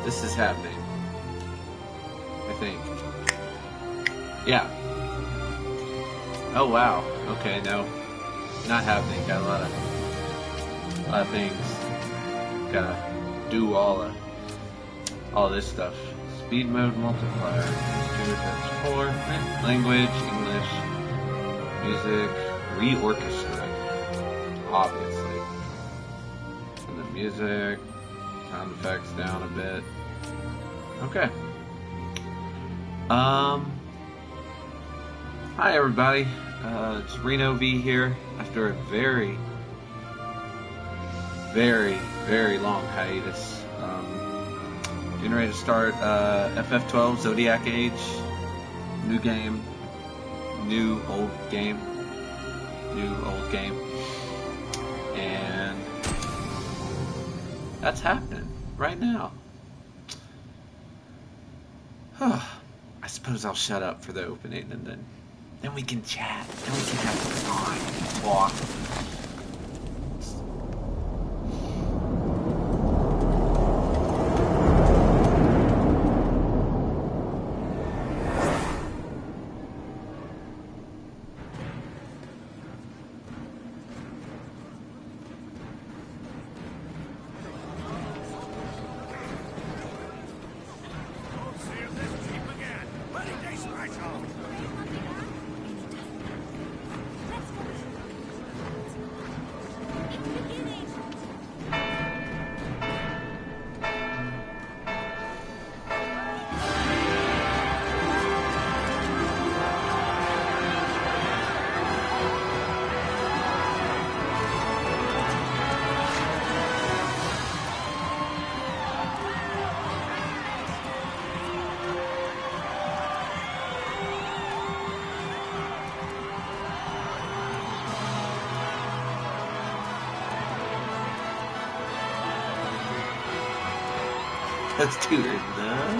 This is happening. I think. Yeah. Oh wow. Okay, no. Not happening. Got a lot of things. Gotta do all this stuff. Speed mode multiplier. 2 times 4. Language, English, music, reorchestrate. Obviously. And the music, sound effects down a bit. Okay. Hi everybody. It's Reno V here after a very, very, very long hiatus. Getting ready to start FF12 Zodiac Age. New game. New old game. And that's happening right now. I suppose I'll shut up for the opening and then we can chat. Then we can have fun and talk. Let's do it now.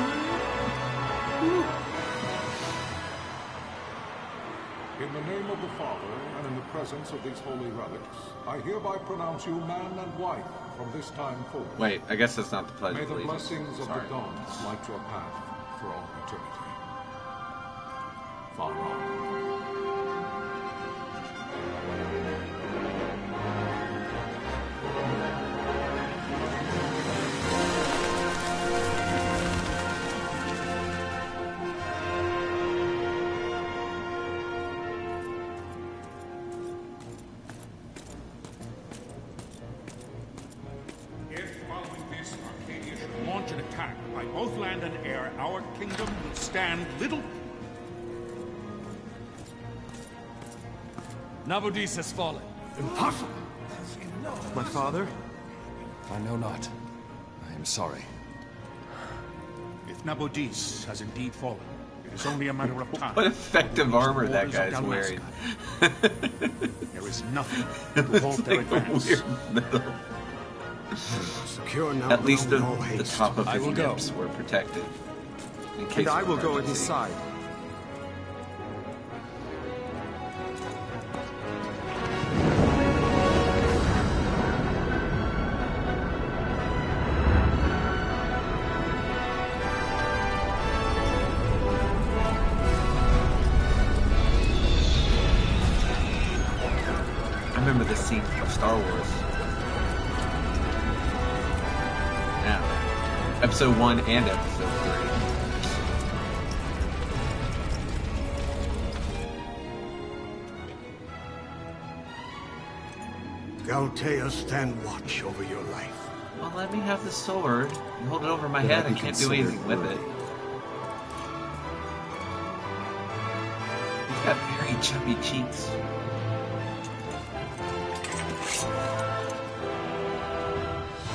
In the name of the Father, and in the presence of these holy relics, I hereby pronounce you man and wife from this time forward. Wait, I guess that's not the pledge May of the allegiance. blessings of the gods light your path for all eternity. Far on. Both land and air, our kingdom would stand little. Nabudis has fallen. Impossible! My father? I know not. I am sorry. If Nabudis has indeed fallen, it is only a matter of time. What effective armor that guy's wearing. There is nothing to halt their advance. Weird metal. Secure now. At least the top of his lips were protected. In case and I will go at emergency. his side. I remember this scene from Star Wars. Episode 1 and Episode 3. Galtea, stand watch over your life. Well, let me have the sword. You hold it over my head, I can't do anything with it. He's got very chubby cheeks.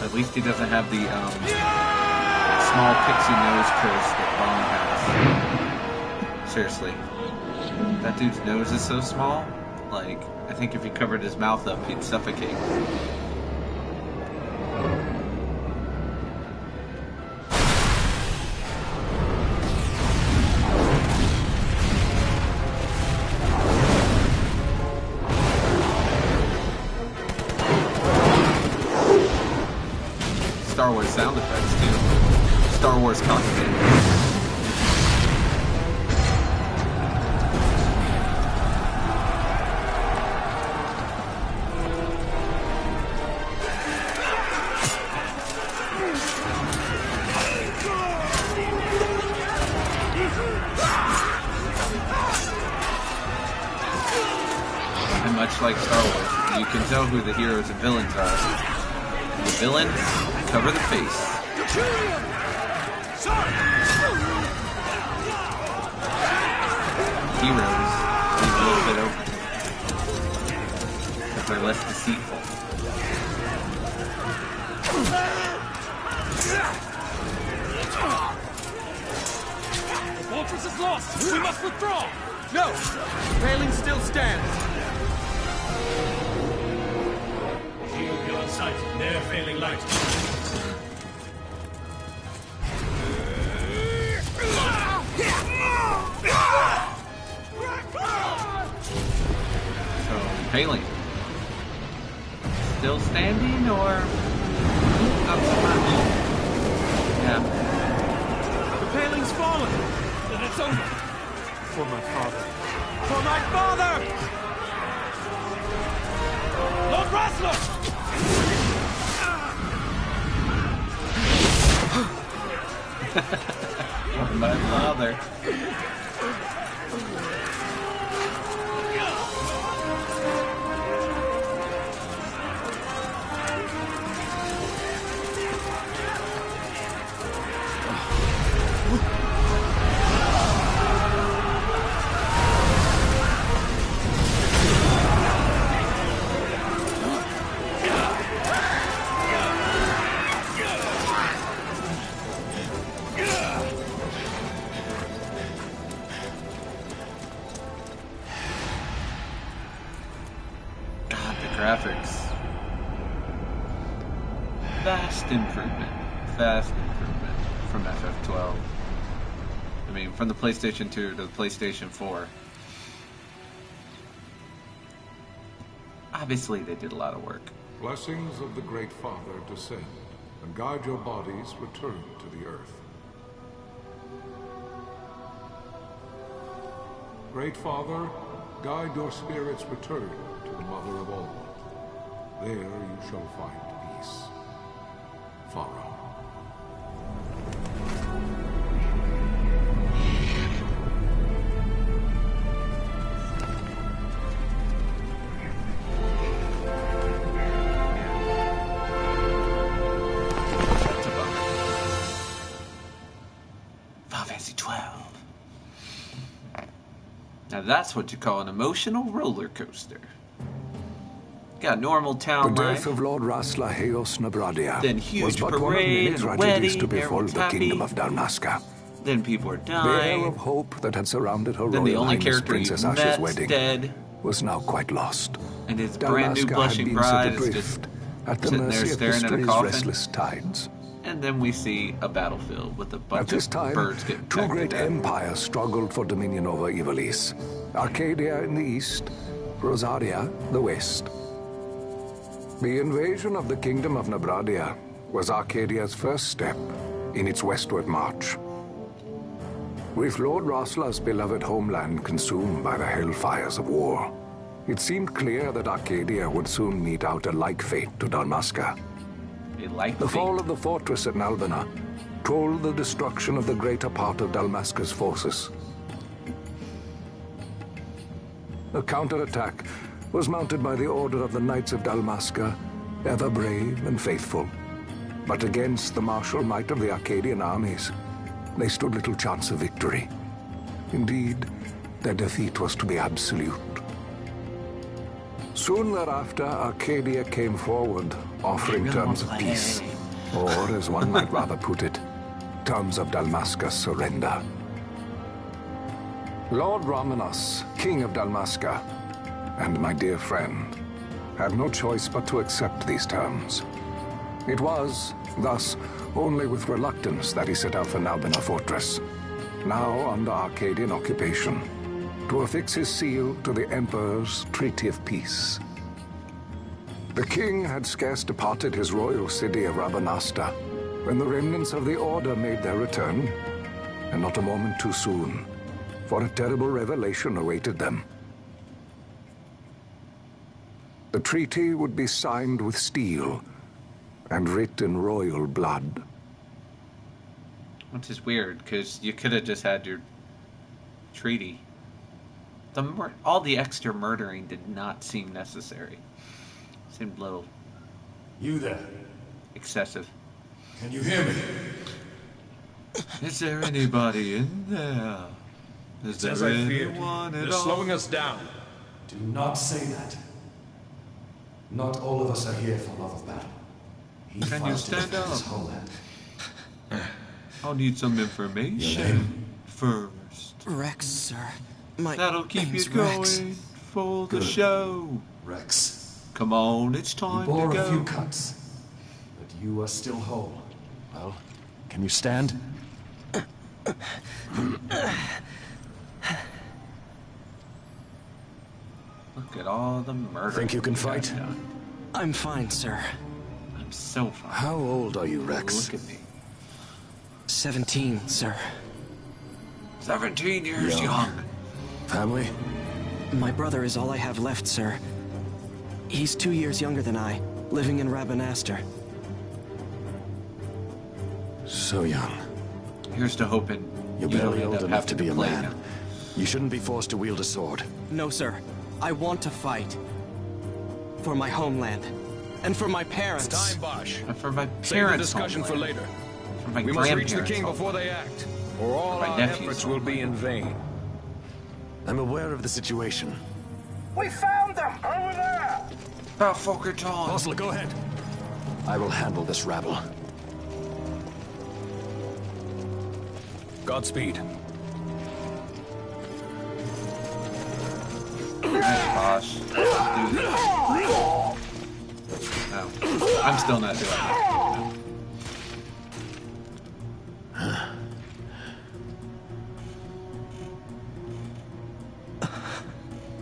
At least he doesn't have the small pixie nose curse that Bond has. Seriously. That dude's nose is so small, like, I think if he covered his mouth up, he'd suffocate. Star Wars sound effects, too. Star Wars cockpit. And much like Star Wars, you can tell who the heroes and villains are. The villains cover the face. Heroes leave a little bit open because they're less deceitful. The fortress is lost! We must withdraw! No! The paling still stands! Shield beyond sight. Near failing light. So, Paling. Still standing or not so much? Yeah. The paling's fallen! Then it's over! For my father. For my father! Lord Rasler! My father. Graphics. Vast improvement from FF12. I mean, from the PlayStation 2 to the PlayStation 4. Obviously, they did a lot of work. Blessings of the Great Father descend, and guide your bodies return to the earth. Great Father, guide your spirits return to the Mother of all. There you shall find peace. Pharaoh. Final Fantasy 12. Now that's what you call an emotional roller coaster. Got normal town The life, death of Lord Rasla Heos Nabradia then was huge but one of many parade and tragedies to wedding, befall everyone's the happy. kingdom of Dalmasca. Then people are The air dying. of hope that had surrounded her Then the Royal only Highness character you Princess Asha's met's wedding dead, was now quite lost. and his brand new Dalmasca blushing had been bride set is adrift just at the sitting there mercy of staring at a history's coffin. restless tides. And then we see a battlefield with a At bunch this of time, birds getting two pecked great to death. empires struggled for dominion over Ivalice. Arcadia in the east, Rosaria the west. The invasion of the kingdom of Nabradia was Arcadia's first step in its westward march. With Lord Rasla's beloved homeland consumed by the hellfires of war, it seemed clear that Arcadia would soon mete out a like fate to Dalmasca. The fall of the fortress at Nalbina told the destruction of the greater part of Dalmasca's forces. A counterattack was mounted by the order of the Knights of Dalmasca, ever brave and faithful. But against the martial might of the Arcadian armies, they stood little chance of victory. Indeed, their defeat was to be absolute. Soon thereafter, Arcadia came forward, offering terms of peace, or, as one might rather put it, terms of Dalmasca's surrender. Lord Romanos, King of Dalmasca, and my dear friend, had no choice but to accept these terms. It was, thus, only with reluctance that he set out for Nalbina Fortress, now under Arcadian occupation, to affix his seal to the Emperor's Treaty of Peace. The king had scarce departed his royal city of Rabanasta when the remnants of the Order made their return, and not a moment too soon, for a terrible revelation awaited them. The treaty would be signed with steel and writ in royal blood. Which is weird, because you could have just had your treaty. All the extra murdering did not seem necessary. Seemed a little... You there? Excessive. Can you hear me? Is there anybody in there? Is there As I feared, anyone they're at all? slowing us down. Do not say that. Not all of us are here for love of battle. He Can you fights to stand defend up? his homeland. I'll need some Your information name? first. Rex, sir. My That'll keep you name's going Rex. for the Good. show. Rex. Come on, it's You time bore to a few go. cuts, but you are still whole. Well, can you stand? Look at all the murder. Think you can fight? I'm fine, sir. I'm so fine. How old are you, Rex? Look at me. 17, sir. 17 years young. Family? My brother is all I have left, sir. He's 2 years younger than I, living in Rabanastre. So young. Here's to hoping You're you don't barely end old up enough to having be a play man. now. You shouldn't be forced to wield a sword. No, sir. I want to fight. For my homeland. And for my parents. It's time, Bosch. And for my Save the parents' discussion for homeland. later. For my We must reach the grandparents' king before homeland. they act, or all My our nephew's efforts will be in vain. I'm aware of the situation. We found them! Over there! About fucking time. Osler, go ahead. I will handle this rabble. Godspeed. Alright, Bosch. Let's do this. No. I'm still not doing that.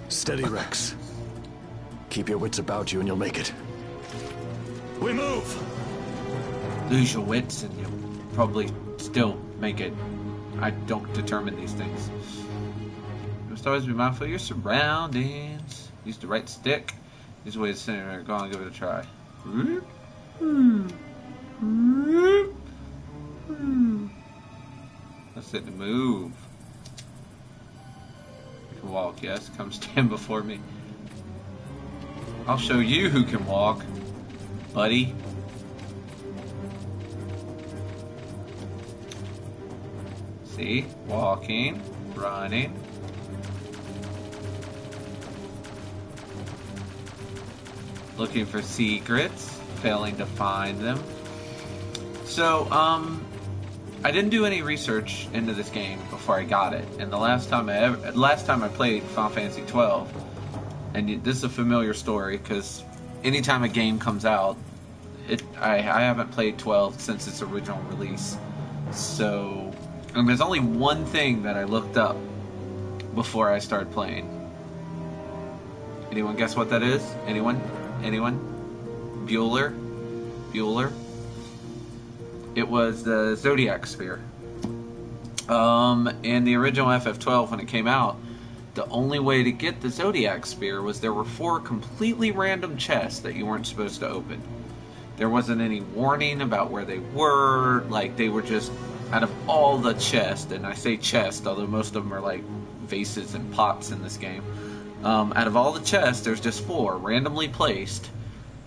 Steady, Rex. Keep your wits about you and you'll make it. We move! Lose your wits and you'll probably still make it. I don't determine these things. You must always be mindful of your surroundings. Use the right stick. Use ways to center. Go on, give it a try. Let's hit the move. You can walk, yes. Come stand before me. I'll show you who can walk, buddy. See? Walking, running. Looking for secrets, failing to find them. So, I didn't do any research into this game before I got it. And the last time I played Final Fantasy 12, and this is a familiar story because anytime a game comes out, I haven't played 12 since its original release. So, and there's only one thing that I looked up before I started playing. Anyone guess what that is? Anyone? Bueller? It was the Zodiac Sphere. In the original FF12 when it came out, the only way to get the Zodiac Sphere was there were 4 completely random chests that you weren't supposed to open. There wasn't any warning about where they were, like they were just out of all the chests, and I say chest, although most of them are like vases and pots in this game. Out of all the chests, there's just 4 randomly placed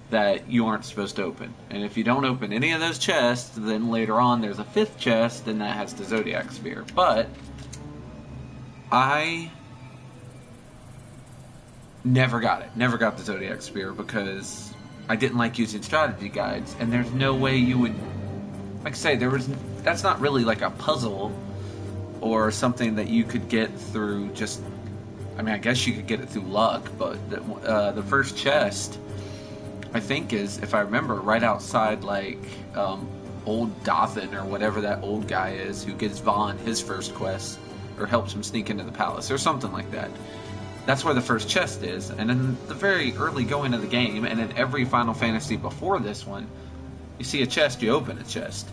that you aren't supposed to open. And if you don't open any of those chests, then later on there's a 5th chest, and that has the Zodiac Sphere. But I never got it. Never got the Zodiac Sphere because I didn't like using strategy guides, and there's no way you would, like I say, that's not really like a puzzle or something that you could get through just, I mean, I guess you could get it through luck, but the first chest, I think, is, if I remember, right outside like old Dothan or whatever that old guy is who gives Vaughn his first quest or helps him sneak into the palace or something like that. That's where the first chest is. And in the very early going of the game, and in every Final Fantasy before this one, You see a chest, you open a chest.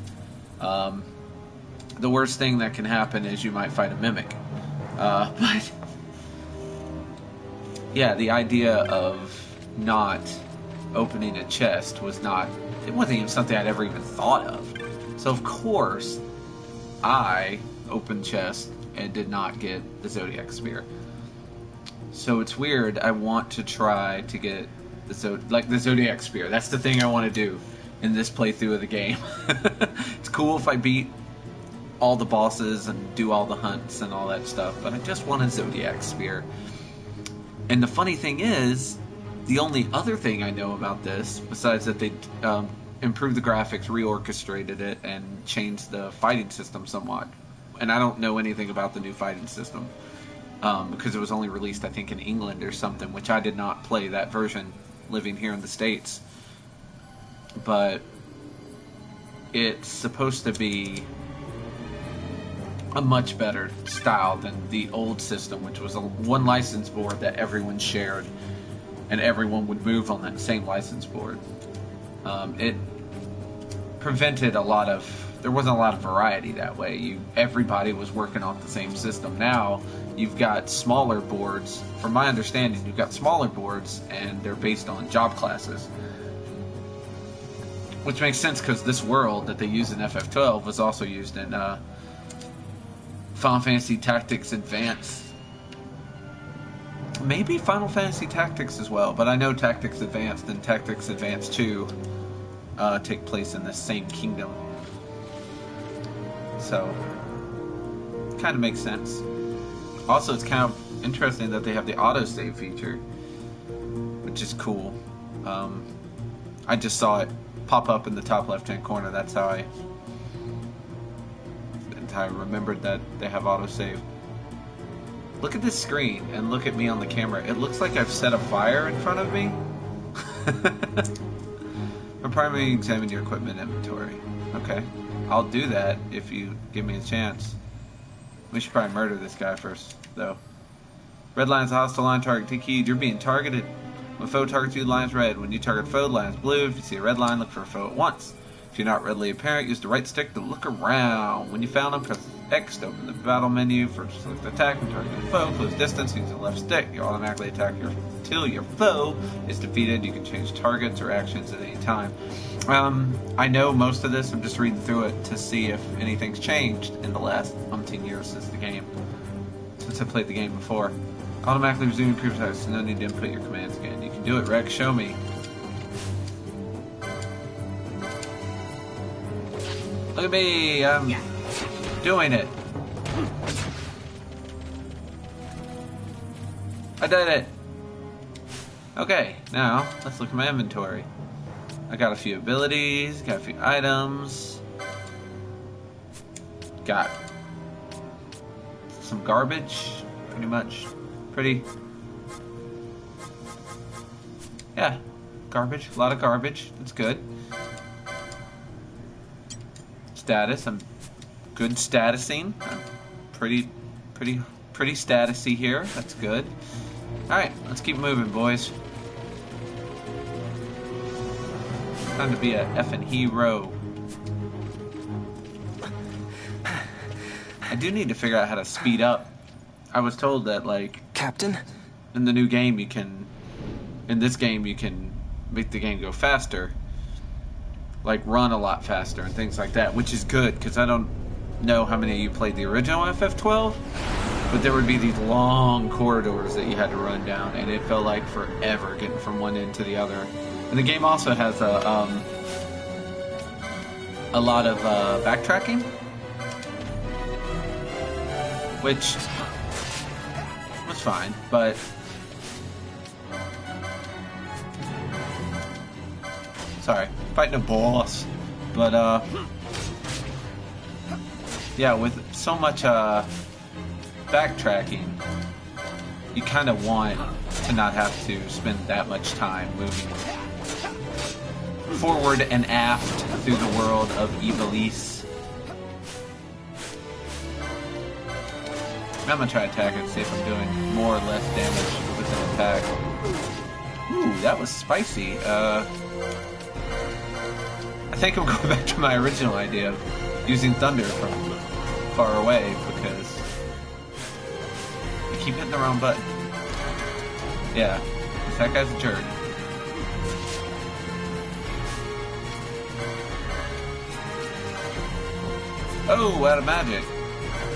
The worst thing that can happen is you might fight a mimic. But yeah, the idea of not opening a chest was not, it wasn't even something I'd ever even thought of. So of course, I opened chest and did not get the Zodiac Spear. So it's weird, I want to try to get the Zodiac Spear. That's the thing I want to do in this playthrough of the game. It's cool if I beat all the bosses and do all the hunts and all that stuff, but I just want a Zodiac Spear. And the funny thing is, the only other thing I know about this, besides that they improved the graphics, reorchestrated it, and changed the fighting system somewhat, and I don't know anything about the new fighting system, because it was only released, I think, in England or something, which I did not play that version living here in the States. But it's supposed to be a much better style than the old system, which was one license board that everyone shared, and everyone would move on that same license board. It prevented there wasn't a lot of variety that way. Everybody was working off the same system. Now, you've got smaller boards. From my understanding, you've got smaller boards, and they're based on job classes. Which makes sense, because this world that they use in FF12 was also used in Final Fantasy Tactics Advance. Maybe Final Fantasy Tactics as well, but I know Tactics Advanced and Tactics Advance 2 take place in the same kingdom. So, kind of makes sense. Also, it's kind of interesting that they have the autosave feature, which is cool. I just saw it pop up in the top left-hand corner. That's how I remembered that they have autosave. Look at this screen and look at me on the camera. It looks like I've set a fire in front of me. I'm primarily examine your equipment inventory. Okay. I'll do that if you give me a chance. We should probably murder this guy first, though. Red line's a hostile line target. Take heed, you're being targeted. When foe targets you, the line's red. When you target foe, the line's blue. If you see a red line, look for a foe at once. If you're not readily apparent, use the right stick to look around. When you found him, press X to open the battle menu. First select attack and target the foe. Close distance, use the left stick. You automatically attack until your foe is defeated. You can change targets or actions at any time. I know most of this. I'm just reading through it to see if anything's changed in the last umpteen years since I played the game before. Automatically resume previous attacks. No need to input your commands again. You can do it, Rex. Show me. Look at me, I'm doing it. I did it. Okay, now let's look at my inventory. I got a few abilities, got a few items. Got some garbage, pretty much. Yeah, garbage, a lot of garbage, that's good. Status, I'm good statusing. I'm pretty statusy here. That's good. Alright, let's keep moving, boys. Time to be a effing hero. I do need to figure out how to speed up. I was told that, like, Captain? in the new game in this game you can make the game go faster. Like run a lot faster and things like that, which is good, because I don't know how many of you played the original FF12, but there would be these long corridors that you had to run down, and it felt like forever getting from one end to the other. And the game also has a lot of backtracking, which was fine, but sorry, fighting a boss. But yeah, with so much backtracking, you kind of want to not have to spend that much time moving forward and aft through the world of Ivalice. I'm gonna try attack it, see if I'm doing more or less damage with an attack. Ooh, that was spicy. I think I'm going back to my original idea of using thunder from far away because I keep hitting the wrong button. Yeah, that guy's a jerk. Oh, out of magic.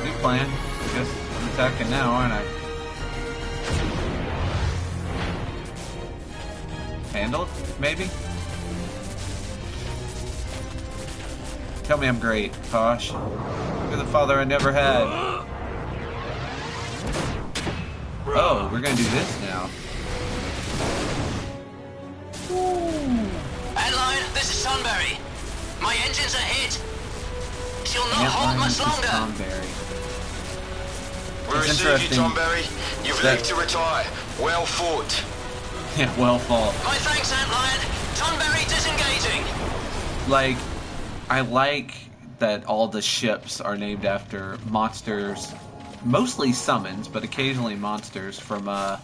New plan. I guess I'm attacking now, aren't I? Handled? Maybe? Tell me I'm great, Posh. You're the father I never had. Oh, we're gonna do this now. Antlion, this is Sunbury. My engines are hit. She'll not hold much longer. We received you, Tonberry. You've lived to retire. Well fought. Yeah, well fought. My thanks, Antlion. Tonberry disengaging. Like, I like that all the ships are named after monsters, mostly summons, but occasionally monsters from the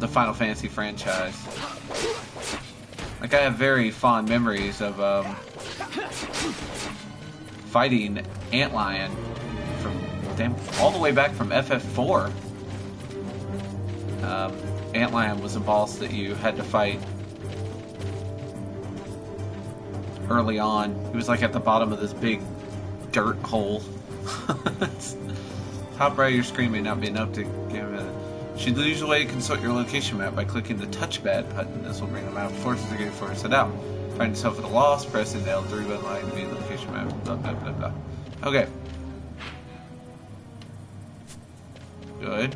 Final Fantasy franchise. Like, I have very fond memories of fighting Antlion from all the way back from FF4. Antlion was a boss that you had to fight early on. He was like at the bottom of this big dirt hole. Top right of your screen may not be enough to give it. Should use a way to consult your location map by clicking the touchpad button. This will bring a map of forces to get forward set out. Find yourself at a loss, press the L3 button line to be in the location map. Blah blah blah blah. Okay. Good.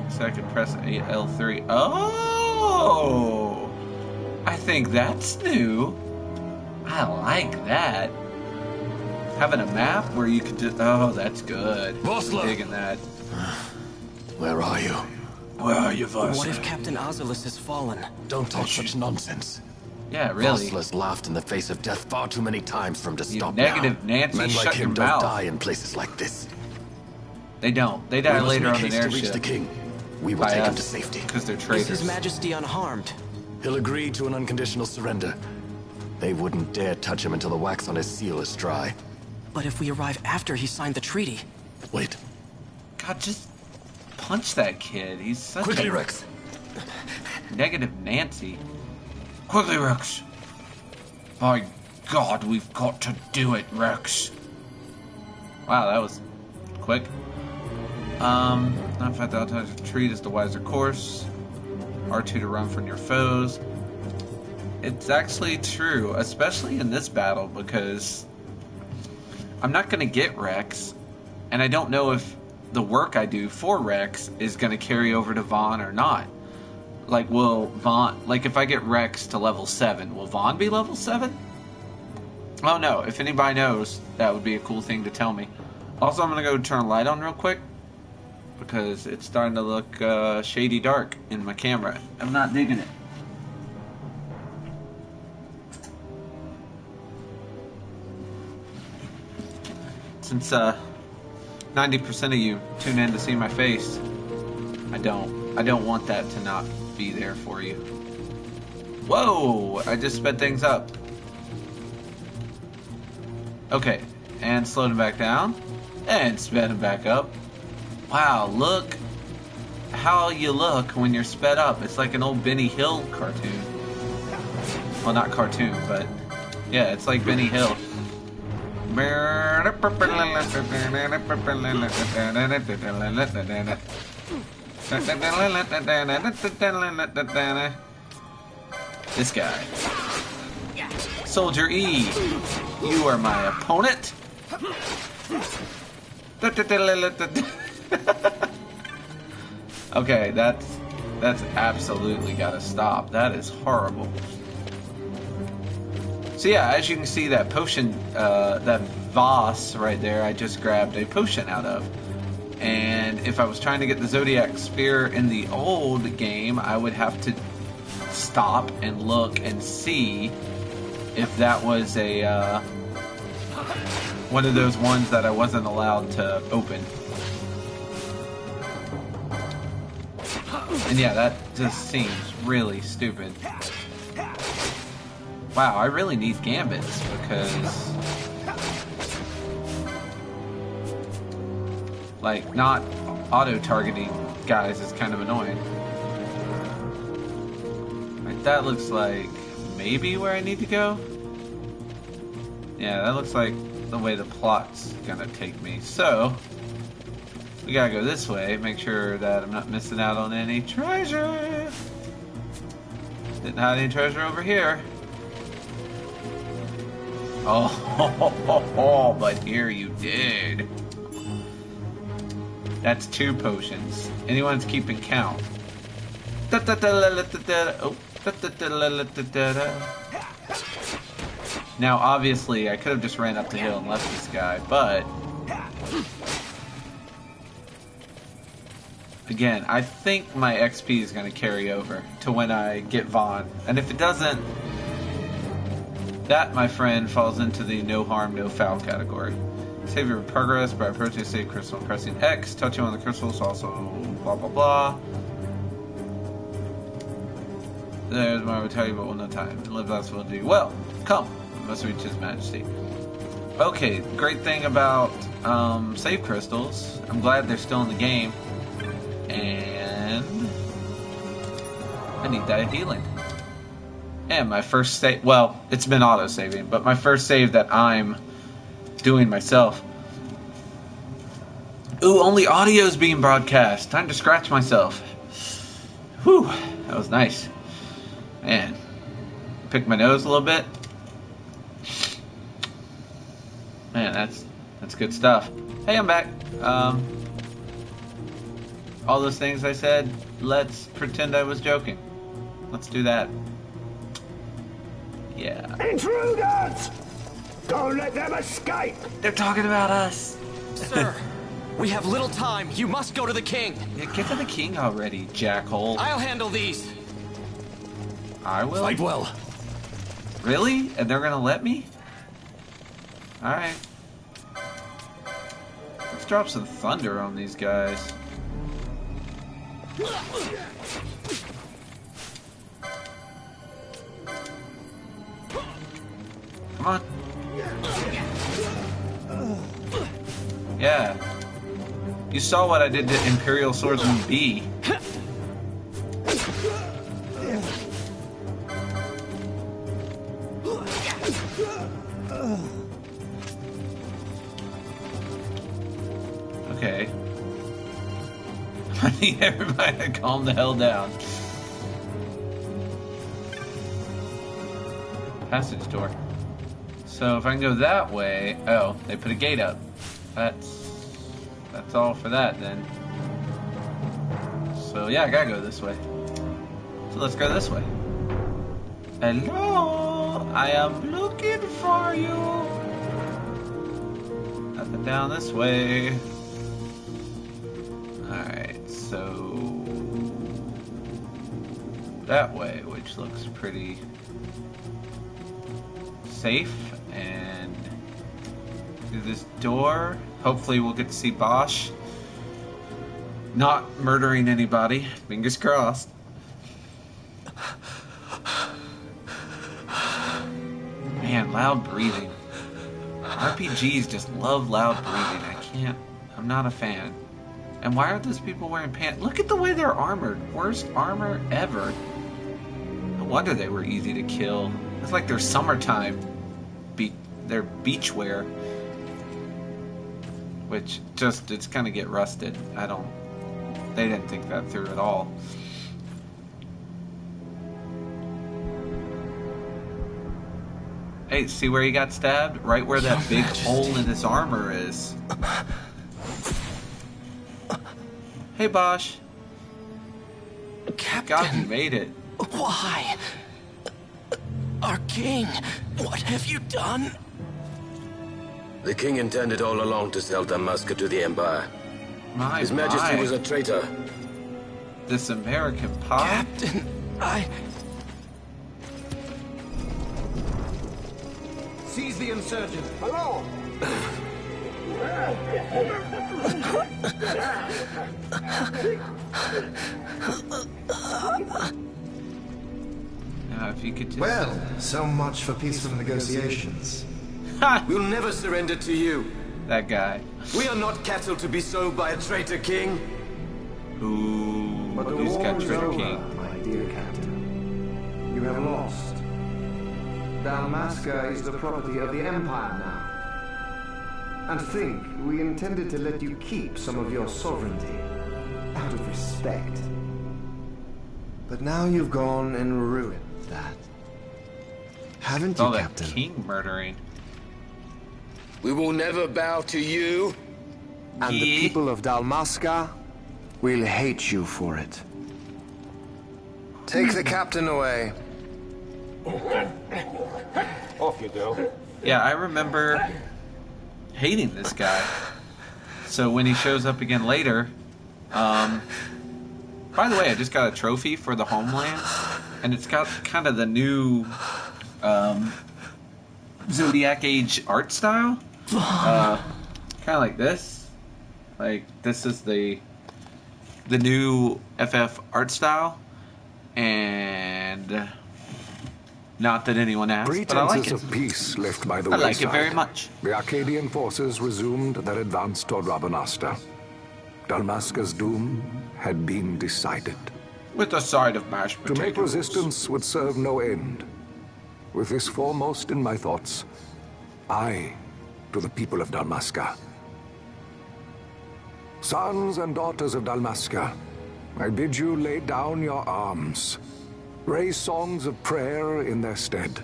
So I can press L3. Oh! I think that's new. I like that. Having a map where you could just... Oh, that's good. Vossler! Digging that. Where are you? Where are you, Vossler? What if Captain Ozilus has fallen? Don't talk such nonsense. Yeah, really. Vossler's laughed in the face of death far too many times for him to You stop negative now. Nancy, Men shut like your him don't mouth. die in places like this. They don't. They die We must later make on an haste to reach airship. the king. We will take him to safety. Because they're Is traitors. His Majesty unharmed? He'll agree to an unconditional surrender. They wouldn't dare touch him until the wax on his seal is dry. But if we arrive after he signed the treaty... Wait. God, just punch that kid. He's such Quickly, a Rex. negative Nancy. Quickly, Rex. My God, we've got to do it, Rex. Wow, that was quick. Not fight the outside retreat is the wiser course. R2 to run from your foes. It's actually true, especially in this battle, because I'm not going to get Rex, and I don't know if the work I do for Rex is going to carry over to Vaughn or not. Like, will Vaughn... Like, if I get Rex to level 7, will Vaughn be level 7? Oh, no. If anybody knows, that would be a cool thing to tell me. Also, I'm going to go turn a light on real quick, because it's starting to look shady dark in my camera. I'm not digging it. Since 90% of you tune in to see my face, I don't want that to not be there for you. Whoa! I just sped things up. Okay, and slowed him back down, and sped him back up. Wow, look how you look when you're sped up. It's like an old Benny Hill cartoon. Well, not cartoon, but yeah, it's like Benny Hill. This guy. Soldier E, you are my opponent. Okay, that's absolutely gotta stop. That is horrible. So yeah, as you can see, that potion, that Voss right there, I just grabbed a potion out of. And if I was trying to get the Zodiac Spear in the old game, I would have to stop and look and see if that was a one of those ones that I wasn't allowed to open. And yeah, that just seems really stupid. Wow, I really need gambits because, like, not auto-targeting guys is kind of annoying. Right, that looks like maybe where I need to go. Yeah, that looks like the way the plot's gonna take me. So, we gotta go this way, make sure that I'm not missing out on any treasure. Didn't have any treasure over here. Oh, but here you did. That's 2 potions. Anyone's keeping count. Oh. Now, obviously, I could have just ran up the hill and left this guy, but again, I think my XP is going to carry over to when I get Vaughn. And if it doesn't, that, my friend, falls into the no harm, no foul category. Save your progress by approaching a save crystal and pressing X. Touching on the crystals also blah blah blah. There's more I will tell you, but will no time. Live us will do. Well, come. We must reach His Majesty. Okay, great thing about save crystals. I'm glad they're still in the game. And I need that healing. And my first save, well, it's been auto-saving, but my first save that I'm doing myself. Ooh, only audio's being broadcast. Time to scratch myself. Whew, that was nice. Man, pick my nose a little bit. Man, that's good stuff. Hey, I'm back. All those things I said, let's pretend I was joking. Let's do that. Yeah. Intruders! Don't let them escape! They're talking about us. Sir, we have little time. You must go to the king. Yeah, get to the king already, jackhole. I'll handle these. I will? Fight well. Really? And they're gonna let me? Alright. Let's drop some thunder on these guys. Come on. Yeah. You saw what I did to Imperial Swordsman B. Okay. I need everybody to calm the hell down. Passage door. So if I can go that way... Oh, they put a gate up. That's all for that then. So yeah, I gotta go this way. So let's go this way. Hello! I am looking for you! Nothing down this way. Alright, so... that way, which looks pretty safe. And through this door, hopefully we'll get to see Bosch not murdering anybody. Fingers crossed. Man, loud breathing. RPGs just love loud breathing. I'm not a fan. And why are those people wearing pants? Look at the way they're armored. Worst armor ever. No wonder they were easy to kill. It's like their summertime. Their beach wear. Which just, it's gonna get rusted. They didn't think that through at all. Hey, see where he got stabbed? Right where that big hole in his armor is. Hey, Bosch. Captain. God, you made it. Why? Our king, what have you done? The king intended all along to sell Damascus to the Empire. His Majesty was a traitor. This American pie? Captain, Seize the insurgent. Hello! If you could just... Well, so much for peaceful negotiations. We'll never surrender to you. That guy. We are not cattle to be sold by a traitor king. Ooh, But the who's war got is traitor over, king? my dear captain. You have lost. Dalmasca is the property of the Empire now. And think, we intended to let you keep some of your sovereignty, out of respect. But now you've gone and ruined that. Haven't you, All that Captain? king murdering. We will never bow to you. And the people of Dalmasca will hate you for it. Take the captain away. Off you go. Yeah, I remember hating this guy. So when he shows up again later, by the way, I just got a trophy for the homeland, and it's got kind of the new Zodiac Age art style. Kind of like this. Like, this is the new FF art style. And not that anyone asked, but I like it. Pretenses of peace left by the I wayside. like it very much. The Arcadian forces resumed their advance toward Rabanasta. Dalmasca's doom had been decided. With a side of mashed potatoes. To make resistance would serve no end. With this foremost in my thoughts, I, to the people of Dalmasca. Sons and daughters of Dalmasca, I bid you lay down your arms. Raise songs of prayer in their stead.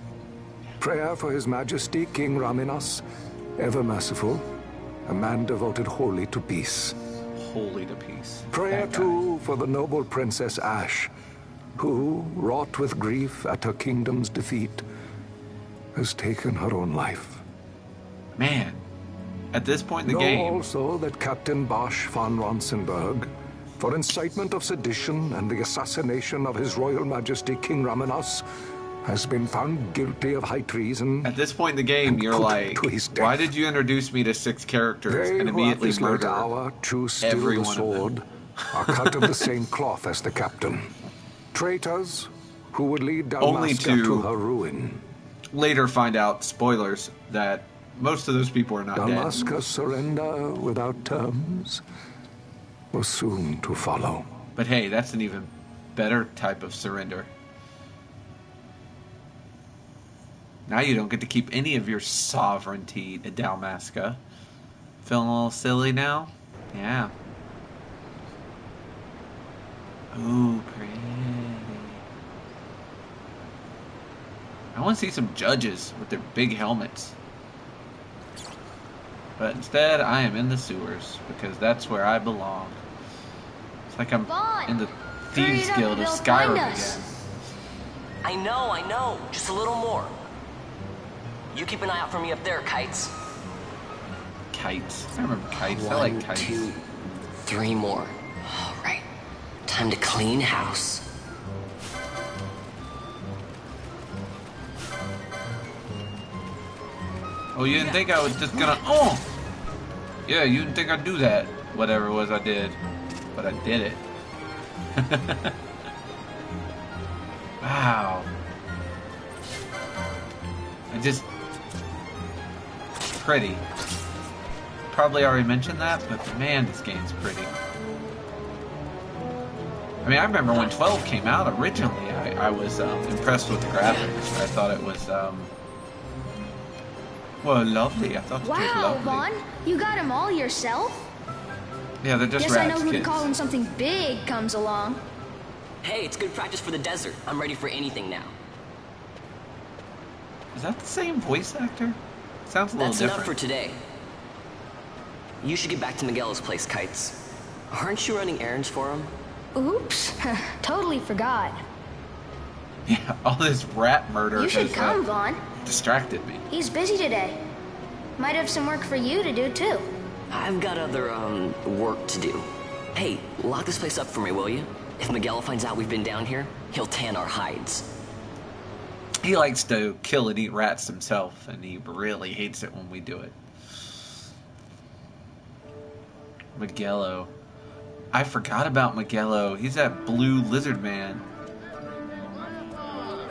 Prayer for His Majesty King Raminas, ever merciful, a man devoted wholly to peace. Wholly to peace. Prayer, too, for the noble Princess Ash, who, wrought with grief at her kingdom's defeat, has taken her own life. Man, at this point in the Know game... also that Captain Bosch von Ronsenberg, for incitement of sedition and the assassination of His Royal Majesty King Raminas, has been found guilty of high treason. At this point in the game, you're like, why did you introduce me to 6 characters and immediately murder hour choose still every the one sword, are cut of the same cloth as the captain. Traitors who would lead Only Dalmasca to to her ruin. later find out, spoilers, that most of those people are not dead. Dalmasca's surrender without terms was soon to follow. But hey, that's an even better type of surrender. Now you don't get to keep any of your sovereignty to Dalmasca. Feeling a little silly now? Yeah. Ooh, pretty. I want to see some judges with their big helmets. But instead, I am in the sewers, because that's where I belong. It's like I'm in the Thieves Guild of Skyrim again. I know. Just a little more. You keep an eye out for me up there, Kites. Kites. I remember Kites. I like Kites. 1, 2, 3 more. All right. Time to clean house. Oh, you didn't think I was just gonna... Oh! Yeah, you didn't think I'd do that. Whatever it was I did. But I did it. Wow. I just... Pretty. Probably already mentioned that, but man, this game's pretty. I mean, I remember when 12 came out originally, I was impressed with the graphics. I thought it was... Well, lovely. I thought it was lovely. Vaughn, you got them all yourself? Yeah, they're just Guess rats, I know who kids. to call when something big comes along. Hey, it's good practice for the desert. I'm ready for anything now. Is that the same voice actor? Sounds a little That's different. enough for today. You should get back to Miguel's place, Kites. Aren't you running errands for him? Oops, totally forgot. Yeah, all this rat murder You should has come, Vaughn. distracted me. He's busy today. Might have some work for you to do, too. I've got other, work to do. Hey, lock this place up for me, will you? If Miguel finds out we've been down here, he'll tan our hides. He likes to kill and eat rats himself, and he really hates it when we do it. Magello. I forgot about Magello. He's that blue lizard man.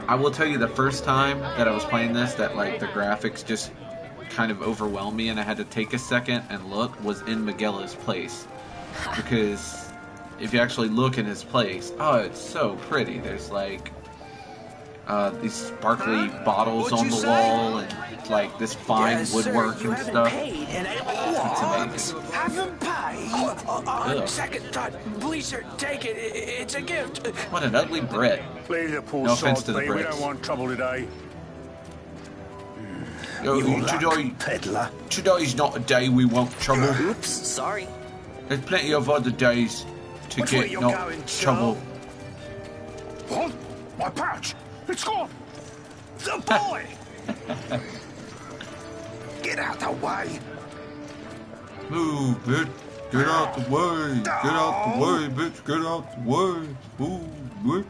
I will tell you, the first time that I was playing this, that like the graphics just kind of overwhelmed me and I had to take a second and look, was in Magello's place. Because if you actually look in his place, oh, it's so pretty. There's like these sparkly bottles on the wall and like this fine woodwork and stuff. It's amazing. Haven't paid? Second thought, please sir, take it. It's a gift. What an ugly Brit. Leave the poor No offense to the we Brits. don't want trouble today. Today's not a day we want trouble. Oops, sorry. There's plenty of other days to get not trouble. What? My pouch! It's gone! The boy! Get out the way! Move, bitch. Get out the way. Get out the way, bitch. Get out the way. Move, bitch.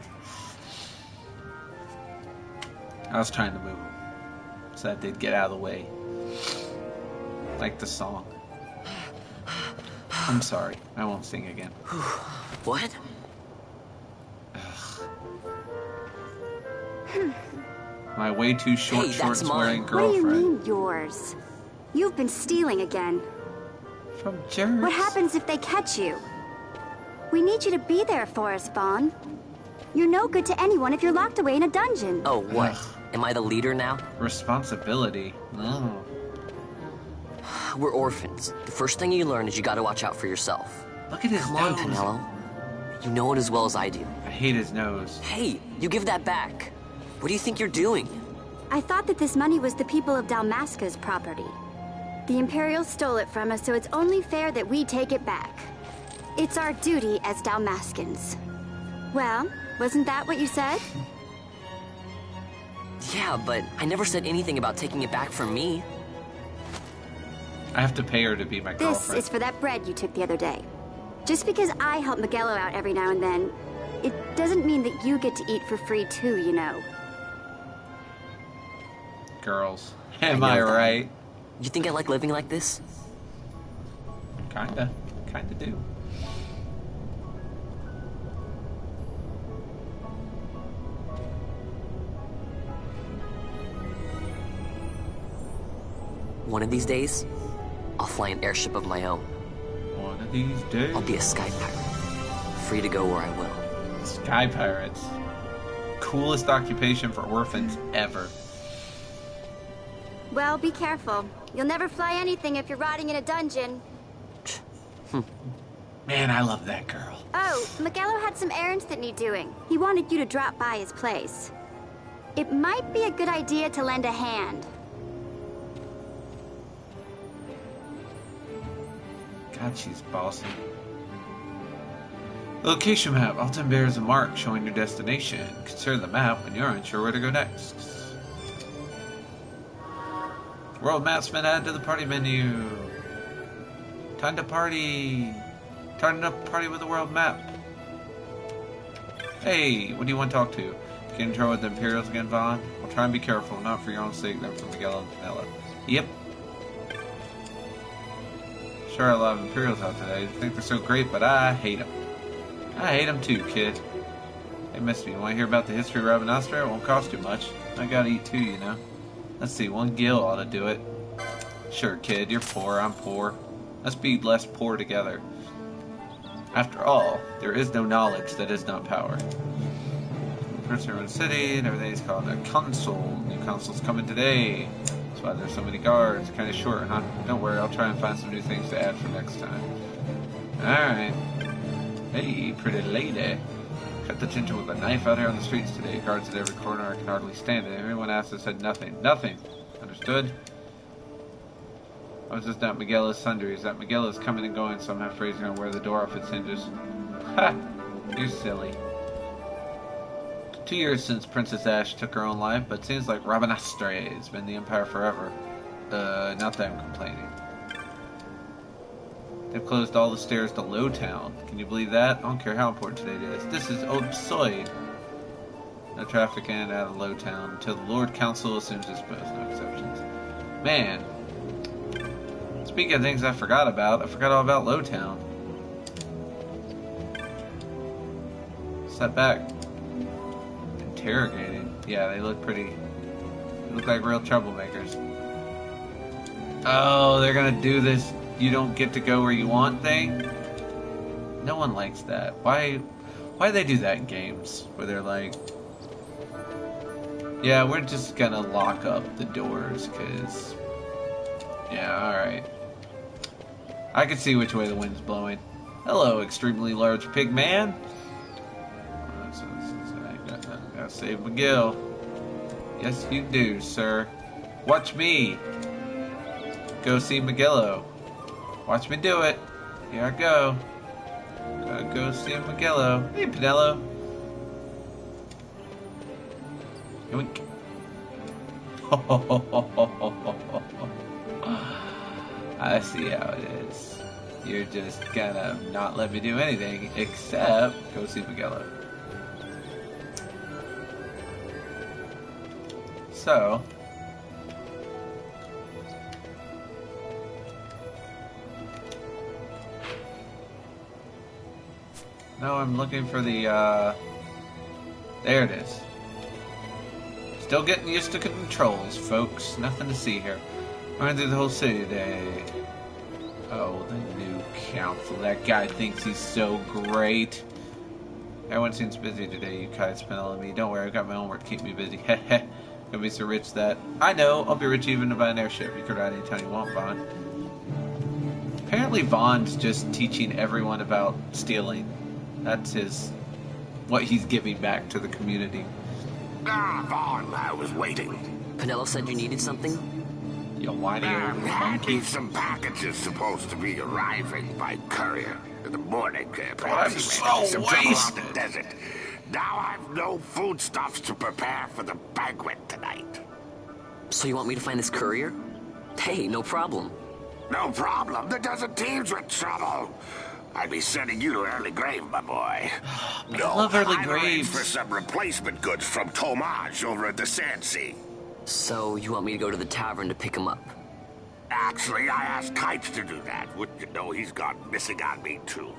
I was trying to move him, so that they'd get out of the way. Like the song. I'm sorry. I won't sing again. What? My way too short shorts wearing girlfriend. What do you mean, yours? You've been stealing again. From Jerks. What happens if they catch you? We need you to be there for us, Vaughn. You're no good to anyone if you're locked away in a dungeon. Oh, what? Am I the leader now? Responsibility. No. We're orphans. The first thing you learn is you gotta watch out for yourself. Look at his Come nose. on, Penello. You know it as well as I do. I hate his nose. Hey, you give that back. What do you think you're doing? I thought that this money was the people of Dalmasca's property. The Imperials stole it from us, so it's only fair that we take it back. It's our duty as Dalmascans. Well, wasn't that what you said? Yeah, but I never said anything about taking it back from me. I have to pay her to be my girlfriend. This is for that bread you took the other day. Just because I help Magello out every now and then, it doesn't mean that you get to eat for free too, you know. Girls. Am I right? You think I like living like this? Kinda do. One of these days, I'll fly an airship of my own. One of these days? I'll be a sky pirate, free to go where I will. Sky pirates. Coolest occupation for orphans ever. Well, be careful. You'll never fly anything if you're rotting in a dungeon. Man, I love that girl. Oh, Magello had some errands that need doing. He wanted you to drop by his place. It might be a good idea to lend a hand. God, she's bossy. The location map often bears a mark showing your destination. Consider the map when you're unsure where to go next. World map's been added to the party menu. Time to party. Time to party with the world map. Hey, what do you want to talk to? Get in trouble with the Imperials again, Vaughn? Well, try and be careful, not for your own sake, then for Miguel and Penello. Yep. Sure, a lot of Imperials out today. I think they're so great, but I hate them. I hate them too, kid. Hey, missed me. You want to hear about the history of Rabanastra? It won't cost too much. I gotta eat too, you know. Let's see, one gil ought to do it. Sure, kid, you're poor, I'm poor. Let's be less poor together. After all, there is no knowledge that is not power. First in the city, and everything's called a console. New console's coming today. That's why there's so many guards. Kind of short, huh? Don't worry, I'll try and find some new things to add for next time. Alright. Hey, pretty lady. Cut the ginger with a knife out here on the streets today. Guards at every corner, I can hardly stand it. Everyone asked us said nothing. Nothing! Understood? I was just not Magello's sundries. That Magello's coming and going, so I'm half raising on where the door off its hinges. Ha! You're silly. 2 years since Princess Ash took her own life, but it seems like Rabanastre has been the Empire forever. Not that I'm complaining. They've closed all the stairs to Lowtown. Can you believe that? I don't care how important today it is. This is absurd. No traffic in and out of Lowtown until the Lord Council assumes its post. No exceptions. Man. Speaking of things I forgot all about Lowtown. Step back. Interrogating. Yeah, they look pretty... They look like real troublemakers. Oh, they're gonna do this you don't get to go where you want thing? No one likes that. Why do they do that in games? Where they're like... Yeah, we're just gonna lock up the doors, because... Yeah, alright. I can see which way the wind's blowing. Hello, extremely large pig man. I gotta save McGill. Yes, you do, sir. Watch me. Go see McGillo. Watch me do it. Here I go. Gotta go see McGillo. Hey, Pinello. Yoink. I see how it is. You're just gonna not let me do anything except go see Miguelo. So... No, I'm looking for the, there it is. Still getting used to controls, folks. Nothing to see here. Running through the whole city today. Oh, the new council. That guy thinks he's so great. Everyone seems busy today. You guys spend all of me. Don't worry, I've got my own work to keep me busy. Heh heh. Gonna be so rich that... I know, I'll be rich even to buy an airship. You could ride anytime you want, Vaughn. Apparently Vaughn's just teaching everyone about stealing. That's his... what he's giving back to the community. Ah, Vaughn, I was waiting. Pinello said you needed something? You whiny old monkey. Some packages supposed to be arriving by courier in the morning. I'm so wasted. The desert. Now I've no foodstuffs to prepare for the banquet tonight. So you want me to find this courier? Hey, no problem. No problem. The desert teems with trouble. I'd be sending you to Early Grave, my boy. I love Early Grave. For some replacement goods from Tomage over at the Sand Sea. So you want me to go to the tavern to pick him up? Actually, I asked Kites to do that. Wouldn't you know he's gone missing on me, too.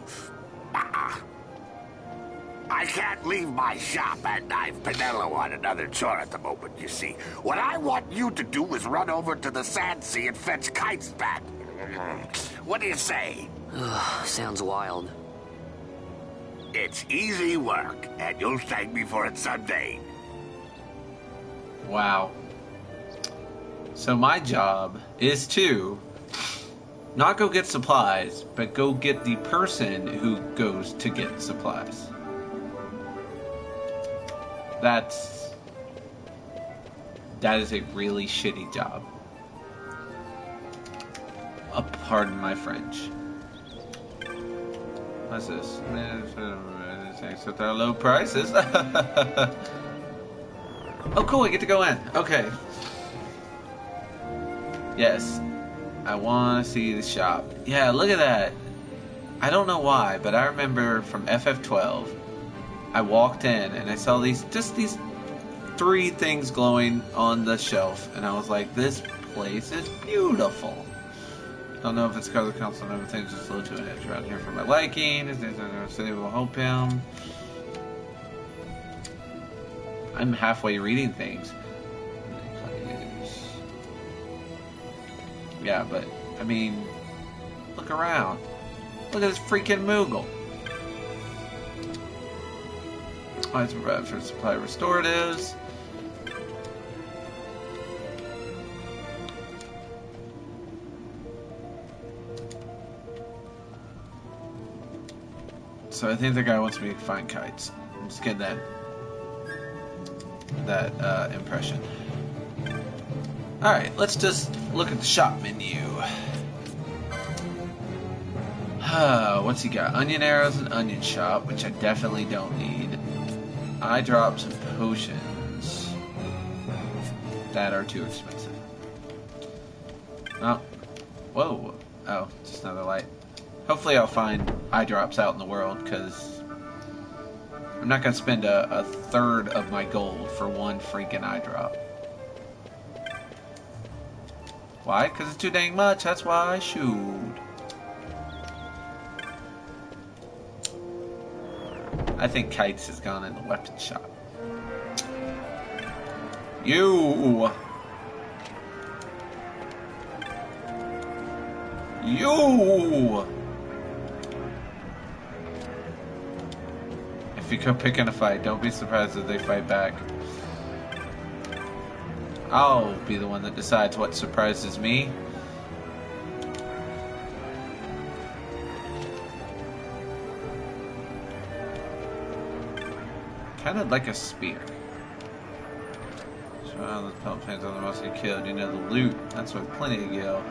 I can't leave my shop, and I've Pinello on another chore at the moment, you see. What I want you to do is run over to the Sand Sea and fetch Kites back. What do you say? Sounds wild. It's easy work, and you'll thank me for it someday. Wow. So my job is to not go get supplies, but go get the person who goes to get supplies. That is a really shitty job. Pardon my French. What's this? Except our low prices. Oh, cool! I get to go in. Okay. Yes, I want to see the shop. Yeah, look at that. I don't know why, but I remember from FF12, I walked in and I saw these 3 things glowing on the shelf, and I was like, "This place is beautiful." Don't know if it's because the council and everything's just a little too an edge around here for my liking. Is there a city will help him? I'm halfway reading things. Yeah, but I mean, look around. Look at this freaking Moogle. Always provide for supply restoratives. So I think the guy wants me to find Kites. I'm just getting that impression. Alright, let's just look at the shop menu. What's he got? Onion arrows and onion shop, which I definitely don't need. Eye drops and potions. That are too expensive. Oh. Whoa. Oh, just another light. Hopefully I'll find eye drops out in the world, because I'm not going to spend a third of my gold for one freaking eye drop. Why? Because it's too dang much. That's why I shoot. I think Kites has gone in the weapon shop. You! If you go pick in a fight, don't be surprised if they fight back. I'll be the one that decides what surprises me. Kind of like a spear. So the pellet fans on the most you killed. You know the loot. That's with plenty of gil.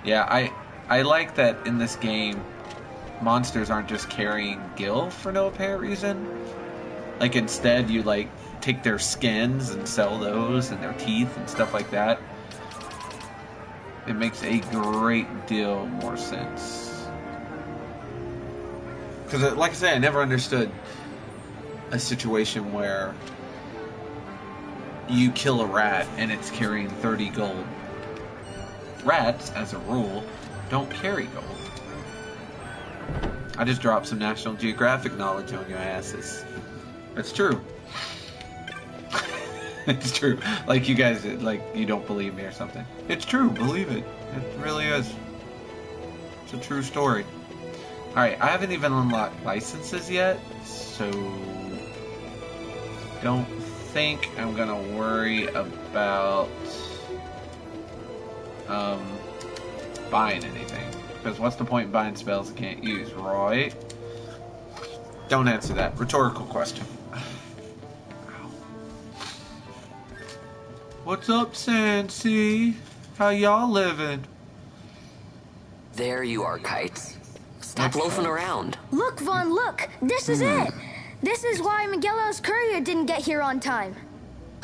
Yeah, I like that in this game, monsters aren't just carrying gil for no apparent reason. Like instead, you like take their skins and sell those, and their teeth and stuff like that. It makes a great deal more sense. Because, like I say, I never understood a situation where you kill a rat and it's carrying 30 gold. Rats, as a rule, don't carry gold. I just dropped some National Geographic knowledge on your asses. It's true. It's true. Like you guys, like you don't believe me or something. It's true. Believe it. It really is. It's a true story. Alright, I haven't even unlocked licenses yet, so don't think I'm gonna worry about buying anything. Because what's the point in buying spells I can't use, right? Don't answer that. Rhetorical question. What's up, Sansi? How y'all living? There you are, Kites. Stop loafing around. Look, Vaughn, look! This is it! This is why Miguelo's courier didn't get here on time.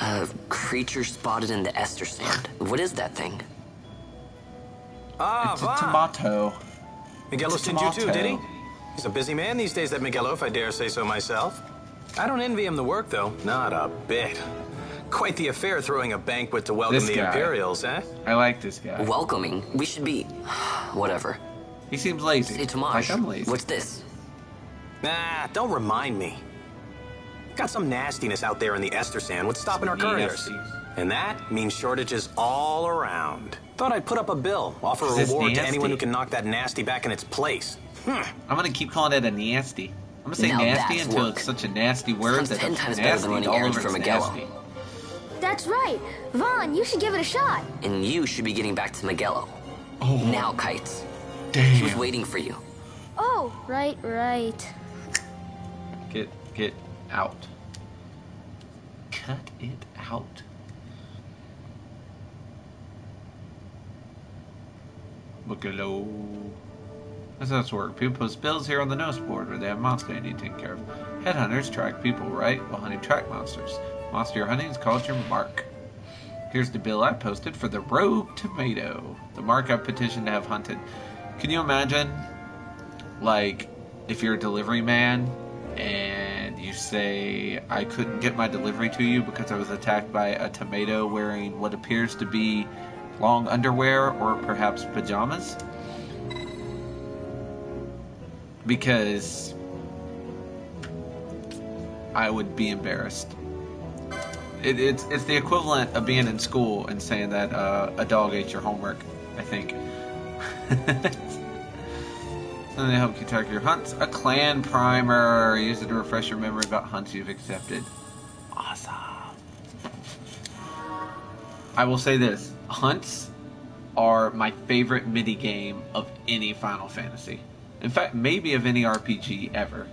A creature spotted in the Ester Sand. What is that thing? It's a tomato. Miguelo sent you too, did he? He's a busy man these days, that Miguelo, if I dare say so myself. I don't envy him the work, though. Not a bit. Quite the affair throwing a banquet to welcome the Imperials, eh? I like this guy. Welcoming? We should be... whatever. He seems lazy. Hey, Tomas, like I'm lazy. What's this? Nah, don't remind me. Got some nastiness out there in the Ester Sand. What's stopping our couriers? And that means shortages all around. Thought I'd put up a bill, offer a reward to anyone who can knock that nasty back in its place. I'm gonna keep calling it a nasty. I'm gonna say nasty until it's such a nasty word that it's 10 times better than running errands for Miguelo. That's right. Vaughn, you should give it a shot. And you should be getting back to Miguelo. Oh. Now, Kites. Damn. He was waiting for you. Oh, right. Get out. Cut it out. Miguelo. How does this work? People post bills here on the notice board where they have monster they need taken care of. Headhunters track people, right? While hunting track monsters. Monster you're hunting is called your mark. Here's the bill I posted for the rogue tomato. The mark I petitioned to have hunted. Can you imagine, like, if you're a delivery man and you say, I couldn't get my delivery to you because I was attacked by a tomato wearing what appears to be long underwear or perhaps pajamas? Because I would be embarrassed. It's the equivalent of being in school and saying that a dog ate your homework, I think. Something to help you track your hunts. A clan primer. Use it to refresh your memory about hunts you've accepted. Awesome. I will say this. Hunts are my favorite mini-game of any Final Fantasy. In fact, maybe of any RPG ever.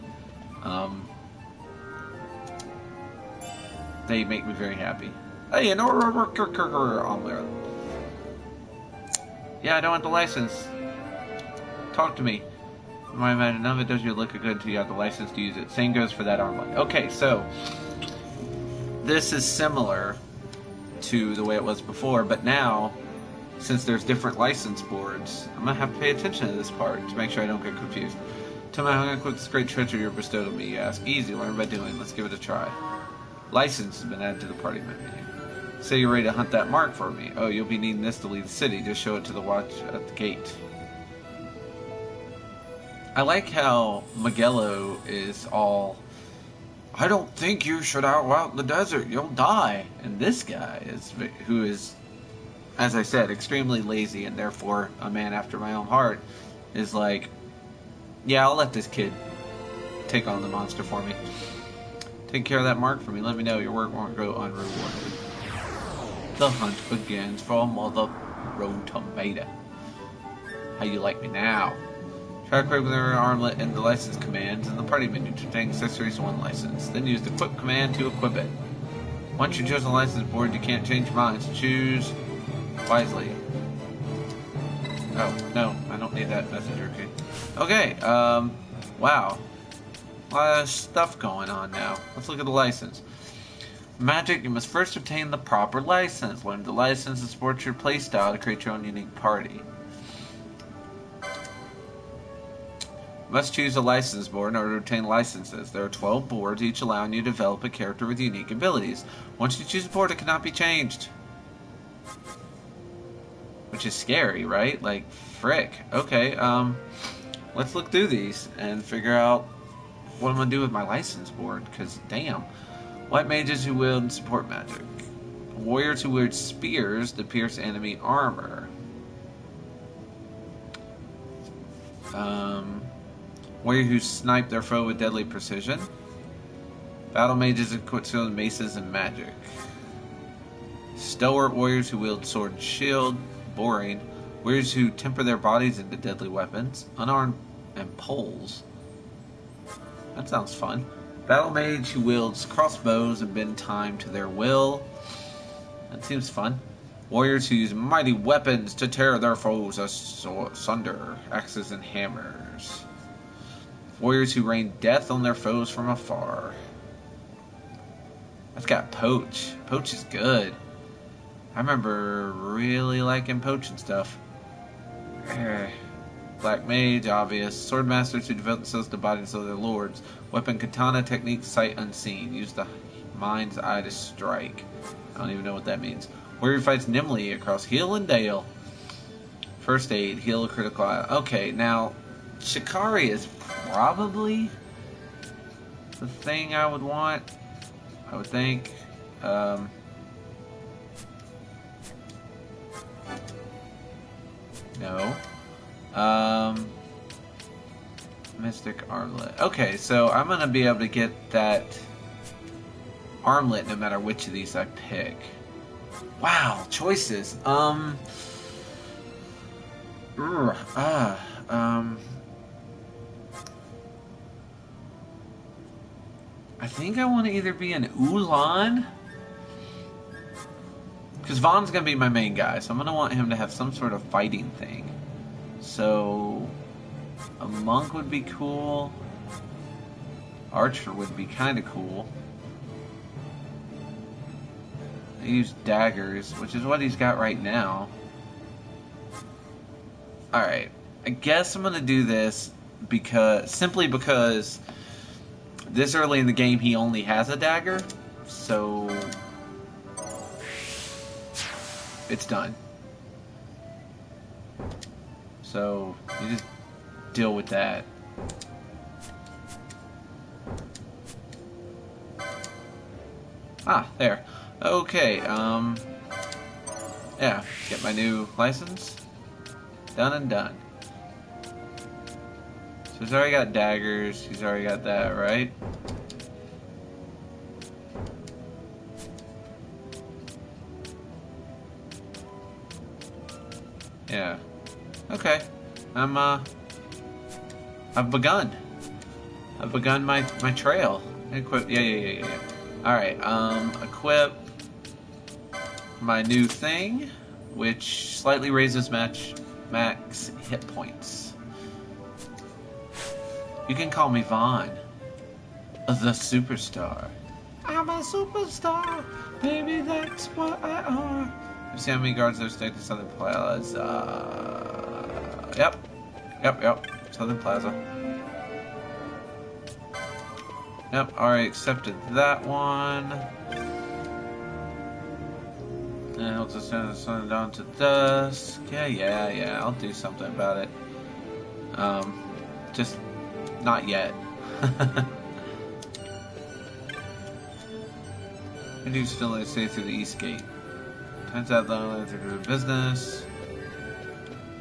They make me very happy. Hey, yeah, I don't want the license. Talk to me. My imagine none of it does you look good until you have the license to use it. Same goes for that armlet. Okay, so this is similar to the way it was before, but now, since there's different license boards, I'm gonna have to pay attention to this part to make sure I don't get confused. Tell me how I'm gonna quit this great treasure you're bestowed on me, you ask. Easy, learn by doing. Let's give it a try. License has been added to the party menu. Say you're ready to hunt that mark for me. Oh, you'll be needing this to leave the city. Just show it to the watch at the gate. I like how Magello is all, I don't think you should go out in the desert. You'll die. And this guy is, who is, as I said, extremely lazy and therefore a man after my own heart, is like, yeah, I'll let this kid take on the monster for me. Take care of that mark for me. Let me know. Your work won't go unrewarded. The hunt begins for Mother Road to Beta. How you like me now? Try quick with your armlet and the license commands in the party menu to obtain accessories to one license. Then use the equip command to equip it. Once you choose a license board, you can't change your minds. Choose wisely. Oh, no, I don't need that messenger key. Okay, wow. A lot of stuff going on now. Let's look at the license. Magic, you must first obtain the proper license. Learn the license and support your playstyle to create your own unique party. You must choose a license board in order to obtain licenses. There are 12 boards, each allowing you to develop a character with unique abilities. Once you choose a board, it cannot be changed. Which is scary, right? Like, frick. Okay, let's look through these and figure out what I'm going to do with my license board, because, damn. White mages who wield and support magic. Warriors who wield spears to pierce enemy armor. Warriors who snipe their foe with deadly precision. Battle mages equipped with maces and magic. Stalwart warriors who wield sword and shield. Boring. Warriors who temper their bodies into deadly weapons. Unarmed and poles. That sounds fun. Battle mage who wields crossbows and bend time to their will. That seems fun. Warriors who use mighty weapons to tear their foes asunder. Axes and hammers. Warriors who rain death on their foes from afar. I've got Poach. Poach is good. I remember really liking Poach and stuff. Black mage, obvious. Sword masters who devote themselves to bodies of their lords. Weapon katana technique, sight unseen. Use the mind's eye to strike. I don't even know what that means. Warrior fights nimbly across hill and dale. First aid, heal critical eye. Okay, now Shikari is probably the thing I would want. I would think. No. Mystic armlet. Okay, so I'm gonna be able to get that armlet no matter which of these I pick. Wow, choices. I think I want to either be an Ulan, because Vaughn's going to be my main guy, so I'm going to want him to have some sort of fighting thing. So, a monk would be cool. Archer would be kind of cool. I use daggers, which is what he's got right now. Alright, I guess I'm going to do this simply because this early in the game he only has a dagger, so it's done. So you just deal with that. Ah, there. Okay, yeah, get my new license. Done and done. So he's already got daggers, he's already got that, right? Yeah. Okay. I've begun. I've begun my trail. Equip, yeah. Alright, equip my new thing, which slightly raises max hit points. You can call me Vaughn, the superstar. I'm a superstar, baby, that's what I are. You see how many guards there stacked in Southern Plaza? Yep, Southern Plaza. Yep, already accepted that one. Melts the sun, sun down to dusk. Yeah, I'll do something about it. Just not yet. I do still need to stay through the east gate. Turns out though, they're doing business.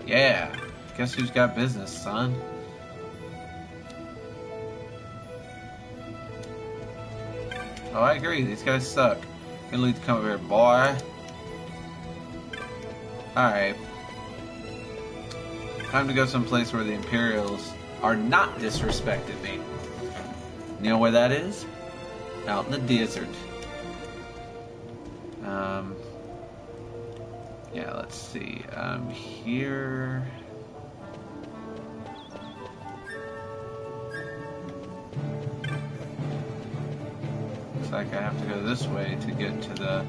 Yeah, guess who's got business, son? Oh, I agree. These guys suck. You need to come over here, boy. Alright. Time to go someplace where the Imperials are not disrespecting me. You know where that is? Out in the desert. Yeah, let's see. Here. Looks like I have to go this way to get to the.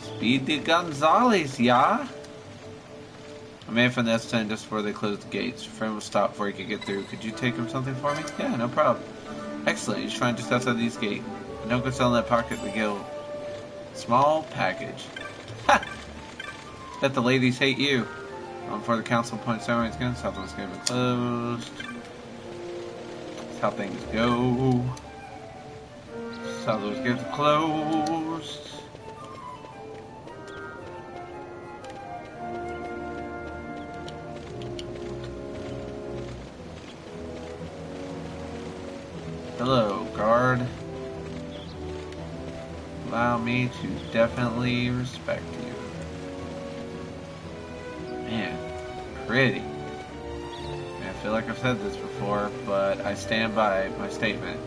Speedy Gonzales, yeah? I made from the S10 just before they closed the gates. Your friend will stop before he could get through. Could you take him something for me? Yeah, no problem. Excellent. He's trying just outside these gates. Don't go selling that pocket the guild. Small package. Ha! Bet the ladies hate you. Before the council appoints ceremonies again, Southwest Gate is closed. That's how things go. Southwest Gate is closed. Hello, guard. Allow me to definitely respect you. Man, pretty. I feel like I've said this before, but I stand by my statement.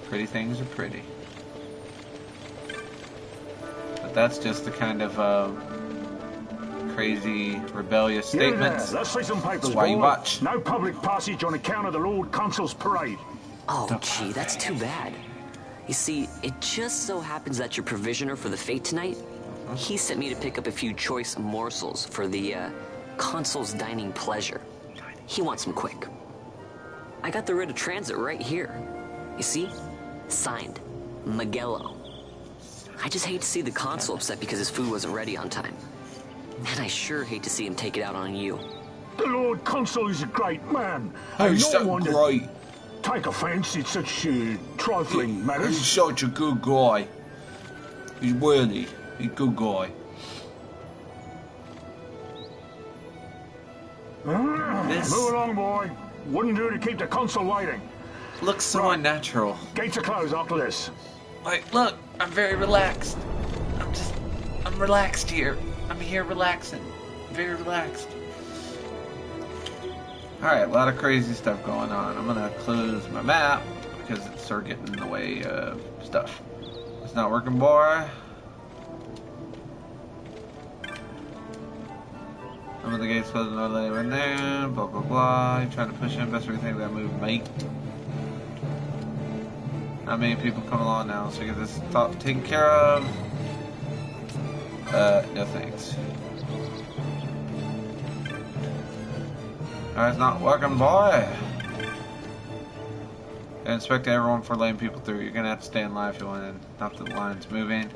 Pretty things are pretty. But that's just the kind of crazy, rebellious statements. Let's see some papers, that's why you watch. No public passage on account of the Lord Consul's parade. Oh, gee, that's too bad. You see, it just so happens that your provisioner for the fete tonight, he sent me to pick up a few choice morsels for the consul's dining pleasure. He wants them quick. I got the writ of transit right here. You see? Signed, Miguelo. I just hate to see the consul upset because his food wasn't ready on time. And I sure hate to see him take it out on you. The Lord Consul is a great man. He's so great. Take offense in such trifling matters. He's such a good guy. He's worthy. He's a good guy. Move along, boy. Wouldn't do to keep the consul waiting. Looks so unnatural. Gates are closed after this. Like, look, I'm very relaxed. I'm relaxed here. I'm here relaxing. Very relaxed. Alright, a lot of crazy stuff going on. I'm gonna close my map because it's sort of getting in the way of stuff. It's not working, boy. Some of the gates closed, no letting in there. Blah blah blah. You're trying to push in. Best way to think that move, mate. Not many people come along now, so get this taken care of. No thanks. It's not working, boy. I inspect everyone for letting people through. You're gonna have to stay in line if you want in. Not that the line's moving.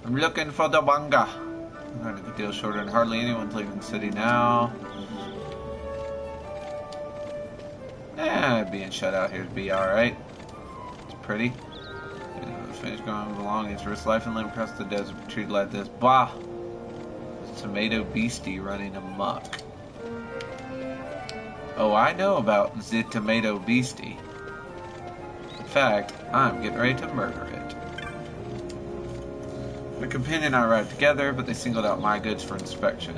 I'm looking for the Wanga. I'm going to get the deal shorter and hardly anyone's leaving the city now. Yeah, being shut out here would be alright. It's pretty. Finish going along. It's risk life and limb across the desert. Treated like this. Bah! Tomato beastie running amok. Oh, I know about the tomato beastie. In fact, I'm getting ready to murder it. My companion and I arrived together, but they singled out my goods for inspection.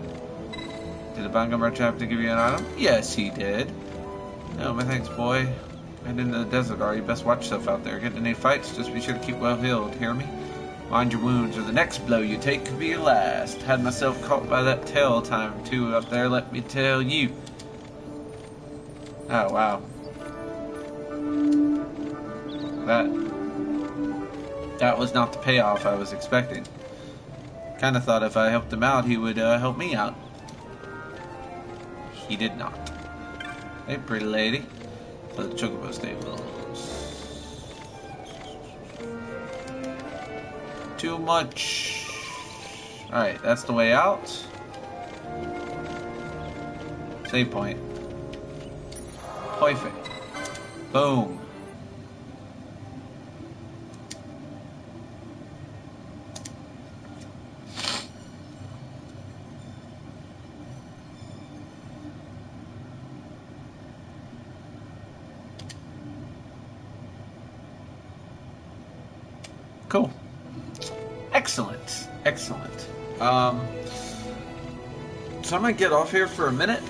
Did the Banga merchant have to give you an item? Yes, he did. No, my thanks, boy. Heading into the desert, you best watch yourself out there. Getting any fights, just be sure to keep well healed, hear me? Mind your wounds, or the next blow you take could be your last. Had myself caught by that tail time or two up there, let me tell you. Oh, wow. That was not the payoff I was expecting. Kinda thought if I helped him out, he would help me out. He did not. Hey, pretty lady. The chocobo stables. Too much. Alright, that's the way out. Save point. Perfect. Boom. Cool. Excellent. Excellent. So I'm gonna get off here for a minute.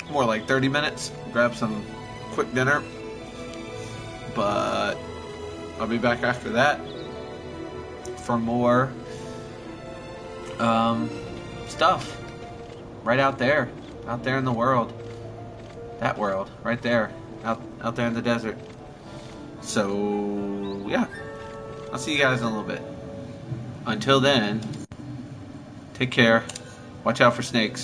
More like 30 minutes. Grab some quick dinner. But I'll be back after that for more stuff. Right out there. Out there in the world. That world. Right there. Out there in the desert. So yeah. I'll see you guys in a little bit. Until then, take care. Watch out for snakes.